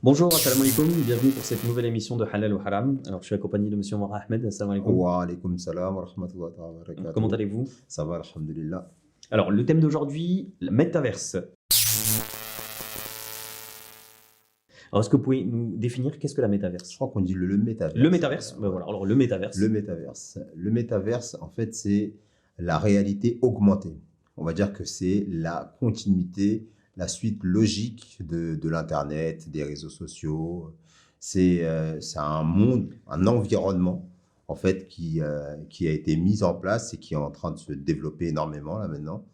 Bonjour, assalamu alaikum, bienvenue pour cette nouvelle émission de Halal ou Haram. Alors, je suis accompagné de monsieur Omar Ahmed. Assalamu alaikum. Wa alaykoum salam wa rahmatullahi wa barakatuh. Comment allez-vous? Ça va, alhamdulillah. Alors, le thème d'aujourd'hui, le métaverse. Alors, est-ce que vous pouvez nous définir qu'est-ce que la métaverse? Je crois qu'on dit le métaverse. Le métaverse, ben voilà, alors le métaverse. Le métaverse. Le métaverse, en fait, c'est la réalité augmentée. On va dire que c'est la continuité, la suite logique de l'Internet, des réseaux sociaux. C'est un monde, un environnement, en fait, qui a été mis en place et qui est en train de se développer énormément, là, maintenant.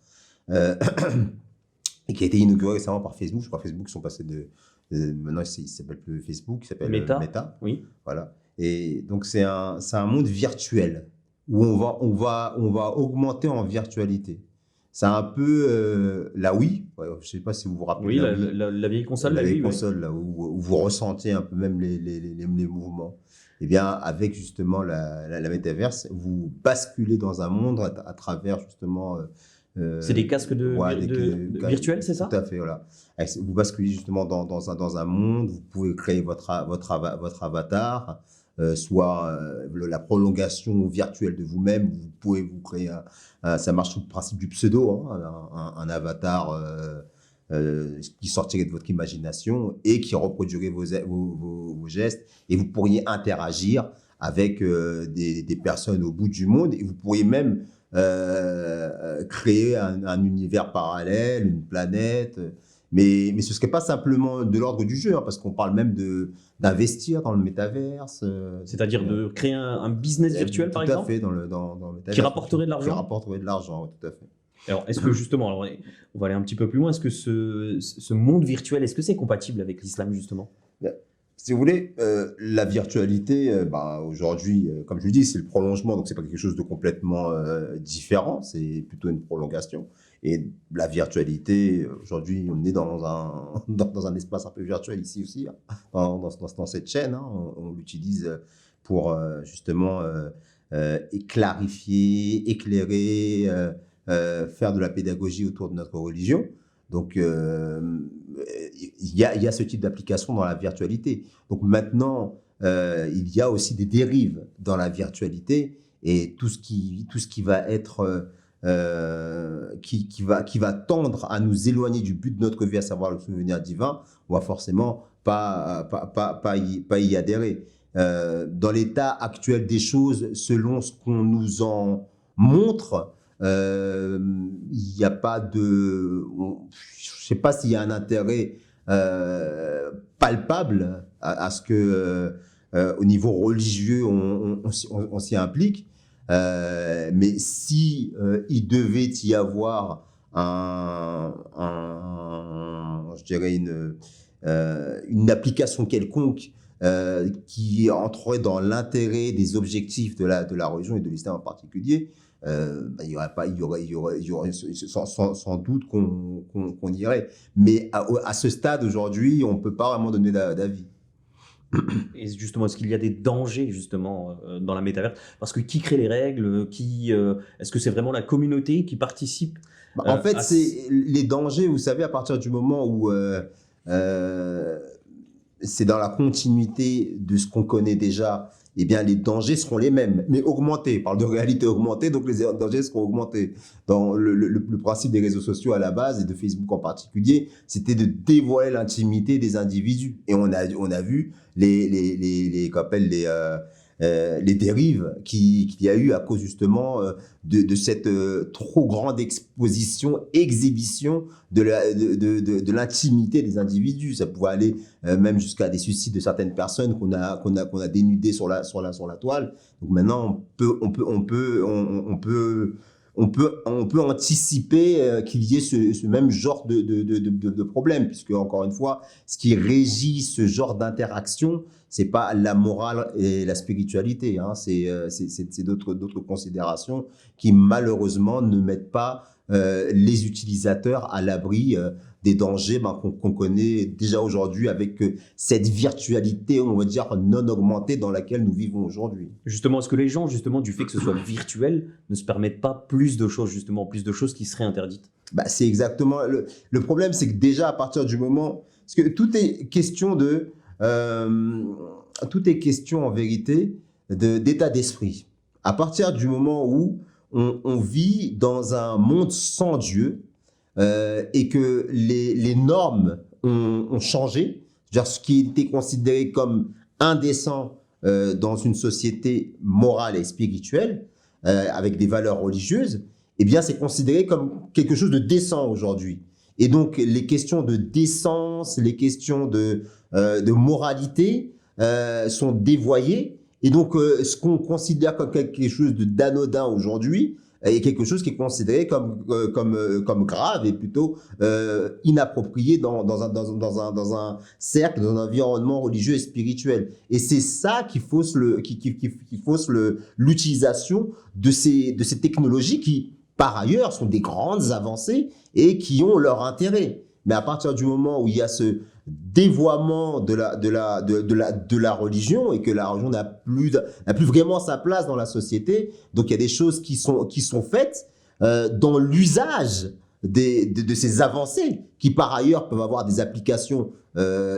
Et qui a été inauguré récemment par Facebook. Je crois que Facebook sont passés maintenant, il ne s'appelle plus Facebook, il s'appelle Meta. Oui. Voilà. Et donc, c'est un monde virtuel où on va augmenter en virtualité. C'est un peu la Wii. Ouais, je ne sais pas si vous vous rappelez. Oui, la vieille console. La vieille console, là, où vous ressentez un peu même les mouvements. Eh bien, avec justement la métaverse, vous basculez dans un monde à travers justement... c'est des casques virtuels, c'est ça? Tout à fait, voilà. Vous basculez justement dans un monde, vous pouvez créer votre avatar, soit la prolongation virtuelle de vous-même, vous pouvez vous créer ça marche sous le principe du pseudo, hein, un avatar qui sortirait de votre imagination et qui reproduirait vos gestes, et vous pourriez interagir avec des personnes au bout du monde, et vous pourriez même créer un univers parallèle, une planète, mais ce ne serait pas simplement de l'ordre du jeu, hein, parce qu'on parle même d'investir dans le métaverse. C'est-à-dire de créer un business virtuel, par exemple? Tout à fait, dans le métaverse. Qui rapporterait de l'argent? Qui rapporterait de l'argent, oui, tout à fait. Alors, est-ce que justement, alors, on va aller un petit peu plus loin, est-ce que ce monde virtuel, est-ce que c'est compatible avec l'islam, justement? Si vous voulez, la virtualité, aujourd'hui, comme je le dis, c'est le prolongement, donc c'est pas quelque chose de complètement différent, c'est plutôt une prolongation. Et la virtualité, aujourd'hui, on est dans un espace un peu virtuel ici aussi, hein, dans cette chaîne, hein, on l'utilise pour justement clarifier, éclairer, faire de la pédagogie autour de notre religion. Donc, il y a ce type d'application dans la virtualité. Donc maintenant, il y a aussi des dérives dans la virtualité, et tout ce qui va être, qui va tendre à nous éloigner du but de notre vie, à savoir le souvenir divin, on va forcément pas y adhérer. Dans l'état actuel des choses, selon ce qu'on nous en montre, il n'y a pas de... je ne sais pas s'il y a un intérêt palpable à ce que, au niveau religieux, on s'y implique. Mais si il devait y avoir je dirais une application quelconque qui entrerait dans l'intérêt des objectifs de la religion et de l'islam en particulier, il y aurait sans doute qu'on irait. Mais à ce stade aujourd'hui, on ne peut pas vraiment donner d'avis. Et justement, est-ce qu'il y a des dangers justement dans la métaverse? Parce que qui crée les règles? Est-ce que c'est vraiment la communauté qui participe? En fait, c'est les dangers, vous savez, à partir du moment où c'est dans la continuité de ce qu'on connaît déjà, eh bien, les dangers seront les mêmes, mais augmentés. On parle de réalité augmentée, donc les dangers seront augmentés. Dans le principe des réseaux sociaux à la base, et de Facebook en particulier, c'était de dévoiler l'intimité des individus. Et on a vu les dérives qu'il y a eu à cause justement de cette trop grande exhibition de l'intimité des individus. Ça pouvait aller même jusqu'à des suicides de certaines personnes qu'on a dénudées sur la toile. Donc maintenant, on peut anticiper qu'il y ait ce même genre de problème, puisque, encore une fois, ce qui régit ce genre d'interaction, c'est pas la morale et la spiritualité, hein, c'est d'autres considérations qui, malheureusement, ne mettent pas les utilisateurs à l'abri des dangers qu'on connaît déjà aujourd'hui avec cette virtualité, on va dire, non augmentée dans laquelle nous vivons aujourd'hui. Justement, est-ce que les gens, justement, du fait que ce soit virtuel, ne se permettent pas plus de choses qui seraient interdites? C'est exactement... Le problème, c'est que déjà, à partir du moment... Parce que tout est question de... euh, tout est question en vérité d'état d'esprit. À partir du moment où on vit dans un monde sans Dieu et que les normes ont changé, c'est-à-dire ce qui était considéré comme indécent dans une société morale et spirituelle, avec des valeurs religieuses, eh bien, c'est considéré comme quelque chose de décent aujourd'hui. Et donc, les questions de décence, les questions de moralité sont dévoyées. Et donc, ce qu'on considère comme quelque chose d'anodin aujourd'hui est quelque chose qui est considéré comme grave et plutôt inapproprié dans un cercle, dans un environnement religieux et spirituel. Et c'est ça qui fausse l'utilisation de ces technologies qui, par ailleurs, sont des grandes avancées et qui ont leur intérêt. Mais à partir du moment où il y a ce dévoiement de la religion et que la religion n'a plus vraiment sa place dans la société, donc il y a des choses qui sont faites dans l'usage de ces avancées qui par ailleurs peuvent avoir des applications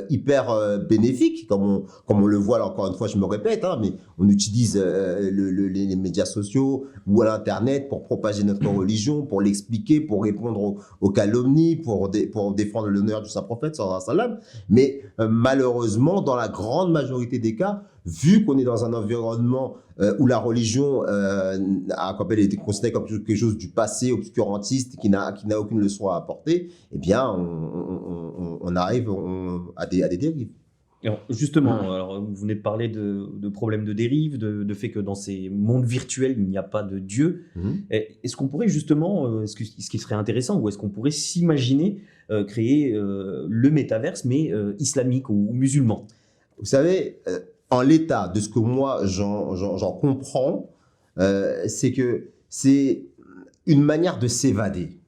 hyper bénéfiques, comme on le voit là, encore une fois, je me répète, hein, mais on utilise les médias sociaux ou l'internet pour propager notre religion, pour l'expliquer, pour répondre aux calomnies, pour défendre l'honneur du Saint-Prophète sallallahu alayhi wa sallam. Mais malheureusement, dans la grande majorité des cas, vu qu'on est dans un environnement où la religion elle est considérée comme quelque chose du passé obscurantiste qui n'a aucune leçon à apporter, eh bien on arrive à des dérives. Alors justement, alors, vous venez de parler de problèmes de dérive, de fait que dans ces mondes virtuels, il n'y a pas de Dieu. Est-ce qu'on pourrait justement, ce qui serait intéressant, ou est-ce qu'on pourrait s'imaginer créer le métaverse, mais islamique ou musulman? Vous savez, en l'état de ce que moi j'en comprends, c'est que c'est une manière de s'évader.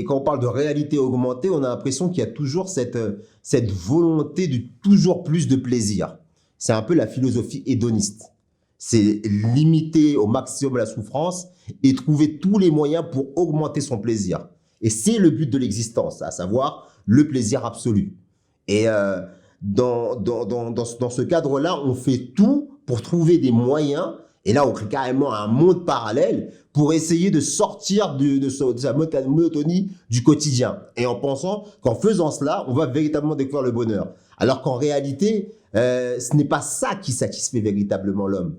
Quand on parle de réalité augmentée, on a l'impression qu'il y a toujours cette volonté de toujours plus de plaisir. C'est un peu la philosophie hédoniste. C'est limiter au maximum la souffrance et trouver tous les moyens pour augmenter son plaisir. Et c'est le but de l'existence, à savoir le plaisir absolu. Et dans ce cadre-là, on fait tout pour trouver des moyens, et là on crée carrément un monde parallèle pour essayer de sortir de sa monotonie du quotidien, et en pensant qu'en faisant cela, on va véritablement découvrir le bonheur. Alors qu'en réalité, ce n'est pas ça qui satisfait véritablement l'homme.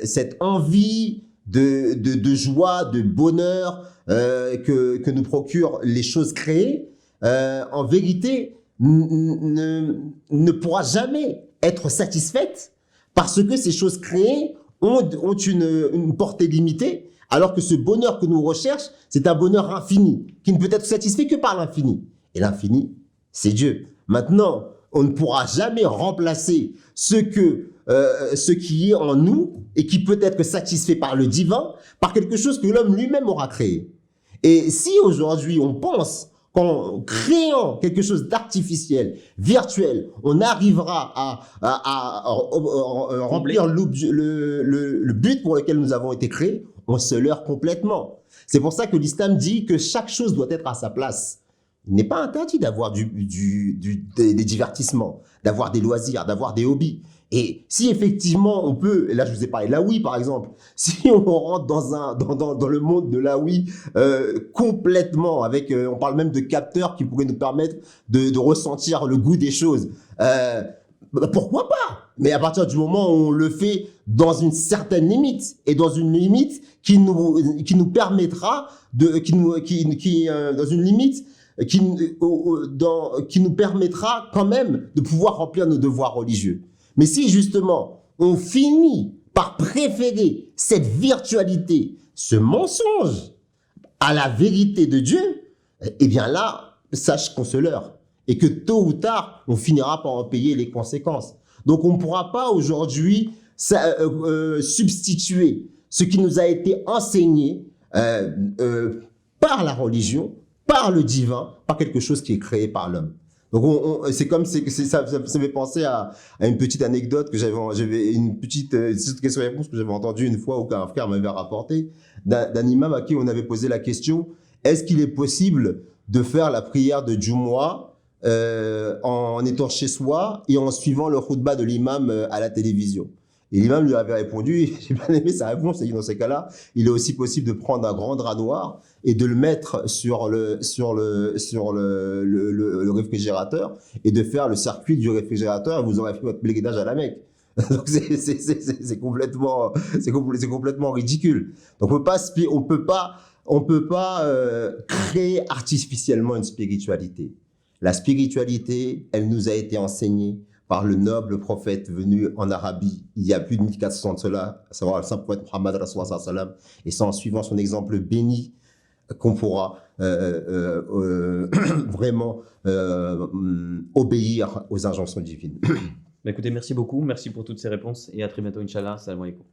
Cette envie de joie, de bonheur que nous procurent les choses créées, en vérité, ne pourra jamais être satisfaite parce que ces choses créées ont une portée limitée, alors que ce bonheur que nous recherchons, c'est un bonheur infini, qui ne peut être satisfait que par l'infini. Et l'infini, c'est Dieu. Maintenant, on ne pourra jamais remplacer ce qui est en nous et qui peut être satisfait par le divin, par quelque chose que l'homme lui-même aura créé. Et si aujourd'hui on pense qu'en créant quelque chose d'artificiel, virtuel, on arrivera à remplir le but pour lequel nous avons été créés, on se leurre complètement. C'est pour ça que l'islam dit que chaque chose doit être à sa place. Il n'est pas interdit d'avoir des divertissements, d'avoir des loisirs, d'avoir des hobbies. Et si effectivement on peut, et là je vous ai parlé de la Wii par exemple, si on rentre dans le monde de la Wii complètement, avec, on parle même de capteurs qui pourraient nous permettre de ressentir le goût des choses, pourquoi pas? Mais à partir du moment où on le fait dans une certaine limite, et dans une limite qui nous permettra dans une limite qui nous permettra quand même de pouvoir remplir nos devoirs religieux. Mais si justement on finit par préférer cette virtualité, ce mensonge à la vérité de Dieu, eh bien là, sache qu'on se leurre et que tôt ou tard, on finira par en payer les conséquences. Donc on ne pourra pas aujourd'hui substituer ce qui nous a été enseigné par la religion, par le divin, par quelque chose qui est créé par l'homme. Donc c'est comme ça me fait penser à une petite anecdote que j'avais une petite question-réponse que j'avais entendue une fois, ou qu'un frère m'avait rapporté d'un imam à qui on avait posé la question: est-ce qu'il est possible de faire la prière de Jumu'ah en étant chez soi et en suivant le khutba de l'imam à la télévision. Et l'imam lui avait répondu, j'ai bien aimé sa réponse, c'est que dans ces cas-là, il est aussi possible de prendre un grand drap noir et de le mettre sur le réfrigérateur et de faire le circuit du réfrigérateur et vous aurez fait votre pèlerinage à la Mecque. Donc c'est complètement ridicule. Donc on peut pas créer artificiellement une spiritualité. La spiritualité, elle nous a été enseignée par le noble prophète venu en Arabie il y a plus de 1400 ans de cela, à savoir le saint prophète Muhammad sallallahu alayhi wa sallam, et c'est en suivant son exemple béni qu'on pourra vraiment obéir aux injonctions divines. Écoutez, merci beaucoup, merci pour toutes ces réponses et à très bientôt, Inch'Allah. Salam alaikum.